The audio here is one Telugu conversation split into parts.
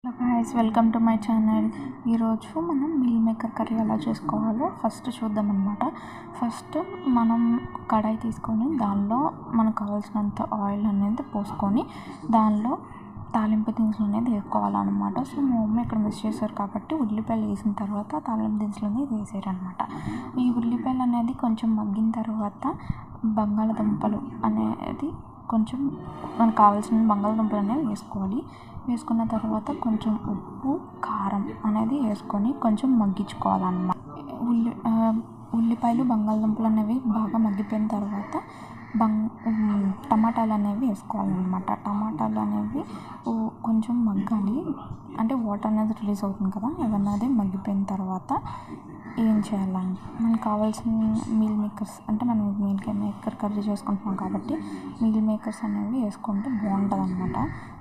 Hello guys, welcome to my channel. ఈరోజు మనం మీల్ మేకర్ కర్రీ ఎలా చేసుకోవాలో ఫస్ట్ చూద్దాం అన్నమాట. ఫస్ట్ మనం కడాయి తీసుకొని దానిలో మనకు కావాల్సినంత ఆయిల్ అనేది పోసుకొని దానిలో తాలింపు దినుసులు అనేది వేసుకోవాలన్నమాట. సో మా మమ్మీ ఇక్కడ మిస్ చేశారు కాబట్టి ఉల్లిపాయలు వేసిన తర్వాత తాలింపు దినుసులు అనేది వేసారనమాట. ఈ ఉల్లిపాయలు అనేది కొంచెం మగ్గిన తర్వాత బంగాళదుంపలు అనేది కొంచెం మనకు కావాల్సిన బంగాళదుంపలు అనేవి వేసుకోవాలి. వేసుకున్న తర్వాత కొంచెం ఉప్పు, కారం అనేది వేసుకొని కొంచెం మగ్గించుకోవాలన్నమాట. ఉల్లిపాయలు, బంగాళదుంపలు అనేవి బాగా మగ్గిపోయిన తర్వాత టమాటాలు అనేవి వేసుకోవాలన్నమాట. టమాటాలు అనేవి కొంచెం మగ్గాలి, అంటే వాటర్ అనేది రిలీజ్ అవుతుంది కదా, అవన్నది మగ్గిపోయిన తర్వాత ఏం చేయాలంటే మనకు కావాల్సిన మీల్ మేకర్స్, అంటే మనం మీల్ మేకర్ కర్రీ చేసుకుంటున్నాం కాబట్టి మీల్ మేకర్స్ అనేవి వేసుకుంటే బాగుంటుంది అనమాట.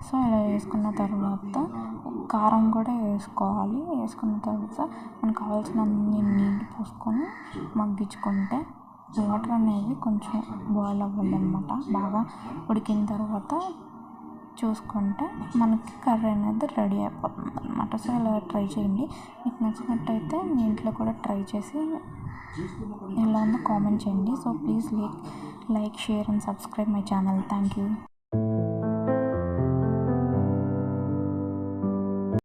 సో ఇలా వేసుకున్న తర్వాత కారం కూడా వేసుకోవాలి. వేసుకున్న తర్వాత మనకు కావాల్సిన అన్ని నీళ్ళు పోసుకొని మగ్గించుకుంటే వాటర్ అనేవి కొంచెం బాయిల్ అవ్వాలి అనమాట. బాగా ఉడికిన తర్వాత చూసుకుంటే మనకి కర్రీ అనేది రెడీ అయిపోతుంది అనమాట. సో ఇలా ట్రై చేయండి. మీకు నచ్చినట్టయితే మీ ఇంట్లో కూడా ట్రై చేసి ఎలా ఉందో కామెంట్ చేయండి. So please like, share and subscribe my channel. Thank you.